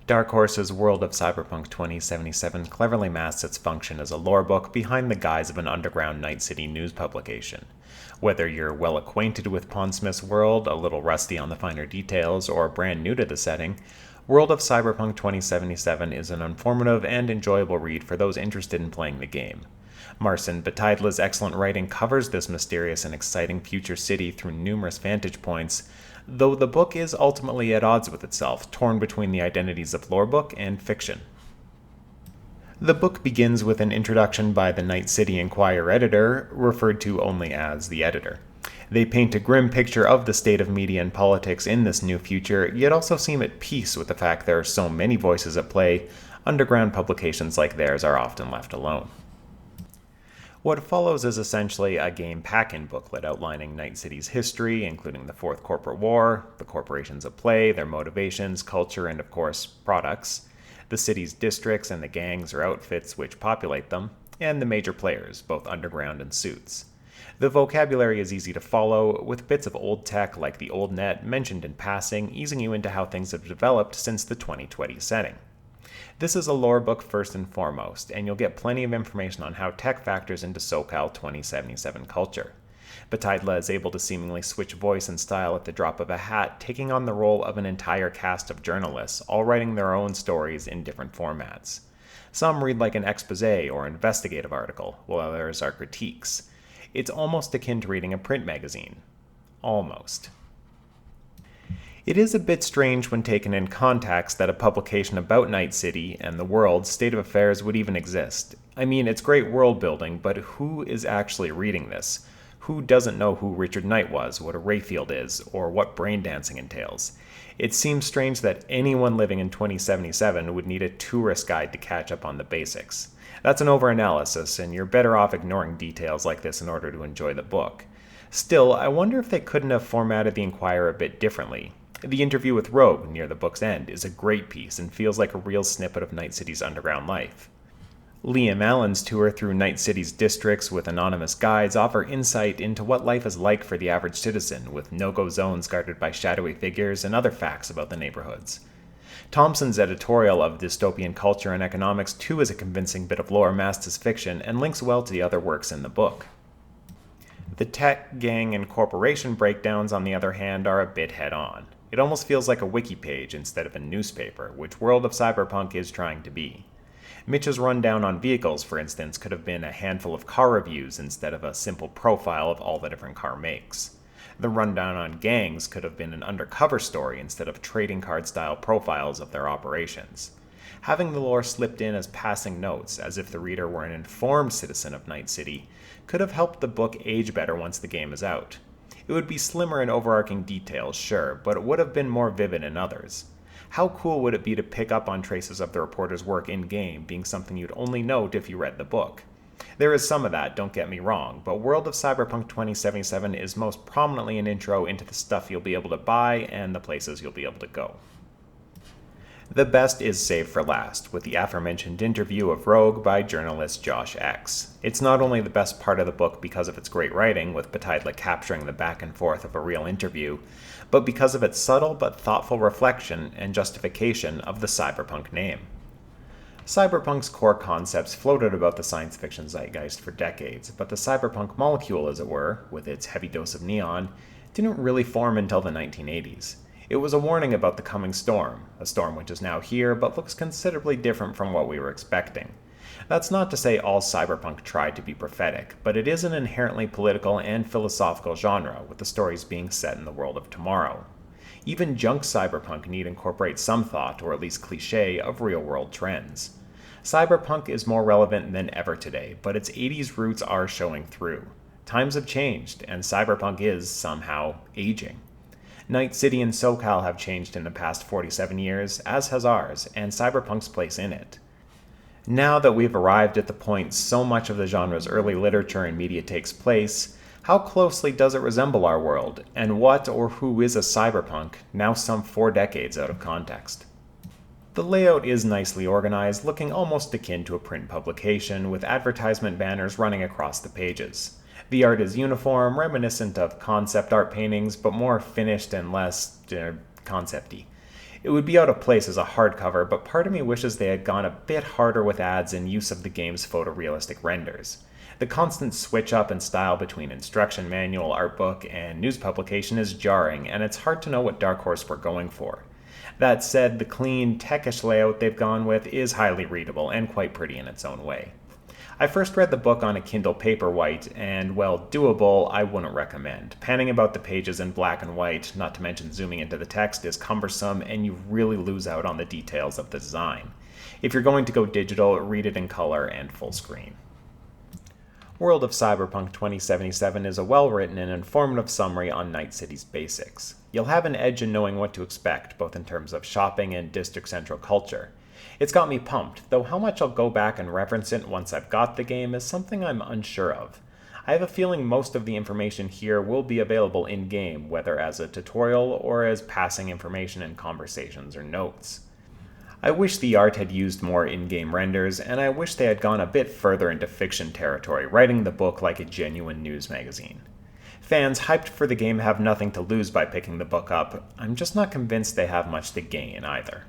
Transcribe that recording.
Dark Horse's World of Cyberpunk 2077 cleverly masks its function as a lore book behind the guise of an underground Night City news publication. Whether you're well acquainted with Pondsmith's world, a little rusty on the finer details, or brand new to the setting, World of Cyberpunk 2077 is an informative and enjoyable read for those interested in playing the game. Marcin Bataidla's excellent writing covers this mysterious and exciting future city through numerous vantage points, though the book is ultimately at odds with itself, torn between the identities of lorebook and fiction. The book begins with an introduction by the Night City Enquirer editor, referred to only as the editor. They paint a grim picture of the state of media and politics in this new future, yet also seem at peace with the fact there are so many voices at play. Underground publications like theirs are often left alone. What follows is essentially a game pack-in booklet outlining Night City's history, including the Fourth Corporate War, the corporations at play, their motivations, culture, and of course, products, the city's districts and the gangs or outfits which populate them, and the major players, both underground and suits. The vocabulary is easy to follow, with bits of old tech like the old net mentioned in passing, easing you into how things have developed since the 2020 setting. This is a lore book first and foremost, and you'll get plenty of information on how tech factors into SoCal 2077 culture. Bataidla is able to seemingly switch voice and style at the drop of a hat, taking on the role of an entire cast of journalists, all writing their own stories in different formats. Some read like an exposé or investigative article, while others are critiques. It's almost akin to reading a print magazine. Almost. It is a bit strange when taken in context that a publication about Night City and the world's state of affairs would even exist. I mean, it's great world building, but who is actually reading this? Who doesn't know who Richard Knight was, what a Rayfield is, or what brain dancing entails? It seems strange that anyone living in 2077 would need a tourist guide to catch up on the basics. That's an overanalysis, and you're better off ignoring details like this in order to enjoy the book. Still, I wonder if they couldn't have formatted the Enquirer a bit differently. The interview with Rogue near the book's end is a great piece and feels like a real snippet of Night City's underground life. Liam Allen's tour through Night City's districts with anonymous guides offer insight into what life is like for the average citizen, with no-go zones guarded by shadowy figures and other facts about the neighborhoods. Thompson's editorial of dystopian culture and economics too is a convincing bit of lore masked as fiction and links well to the other works in the book. The tech, gang, and corporation breakdowns, on the other hand, are a bit head-on. It almost feels like a wiki page instead of a newspaper, which World of Cyberpunk is trying to be. Mitch's rundown on vehicles, for instance, could have been a handful of car reviews instead of a simple profile of all the different car makes. The rundown on gangs could have been an undercover story instead of trading card-style profiles of their operations. Having the lore slipped in as passing notes, as if the reader were an informed citizen of Night City, could have helped the book age better once the game is out. It would be slimmer in overarching details, sure, but it would have been more vivid in others. How cool would it be to pick up on traces of the reporter's work in-game being something you'd only note if you read the book? There is some of that, don't get me wrong, but World of Cyberpunk 2077 is most prominently an intro into the stuff you'll be able to buy and the places you'll be able to go. The best is saved for last, with the aforementioned interview of Rogue by journalist Josh X. It's not only the best part of the book because of its great writing, with Bataidla capturing the back and forth of a real interview, but because of its subtle but thoughtful reflection and justification of the cyberpunk name. Cyberpunk's core concepts floated about the science fiction zeitgeist for decades, but the cyberpunk molecule, as it were, with its heavy dose of neon, didn't really form until the 1980s. It was a warning about the coming storm, a storm which is now here but looks considerably different from what we were expecting. That's not to say all cyberpunk tried to be prophetic, but it is an inherently political and philosophical genre, with the stories being set in the world of tomorrow. Even junk cyberpunk need incorporate some thought, or at least cliché, of real-world trends. Cyberpunk is more relevant than ever today, but its 80s roots are showing through. Times have changed, and cyberpunk is, somehow, aging. Night City and SoCal have changed in the past 47 years, as has ours, and cyberpunk's place in it. Now that we've arrived at the point so much of the genre's early literature and media takes place, how closely does it resemble our world, and what or who is a cyberpunk, now some 4 decades out of context? The layout is nicely organized, looking almost akin to a print publication, with advertisement banners running across the pages. The art is uniform, reminiscent of concept art paintings, but more finished and less concept-y. It would be out of place as a hardcover, but part of me wishes they had gone a bit harder with ads and use of the game's photorealistic renders. The constant switch up in style between instruction manual, art book, and news publication is jarring, and it's hard to know what Dark Horse were going for. That said, the clean, techish layout they've gone with is highly readable and quite pretty in its own way. I first read the book on a Kindle Paperwhite, and while doable, I wouldn't recommend. Panning about the pages in black and white, not to mention zooming into the text, is cumbersome, and you really lose out on the details of the design. If you're going to go digital, read it in color and full screen. World of Cyberpunk 2077 is a well-written and informative summary on Night City's basics. You'll have an edge in knowing what to expect, both in terms of shopping and District Central culture. It's got me pumped, though how much I'll go back and reference it once I've got the game is something I'm unsure of. I have a feeling most of the information here will be available in-game, whether as a tutorial or as passing information in conversations or notes. I wish the art had used more in-game renders, and I wish they had gone a bit further into fiction territory, writing the book like a genuine news magazine. Fans hyped for the game have nothing to lose by picking the book up. I'm just not convinced they have much to gain either.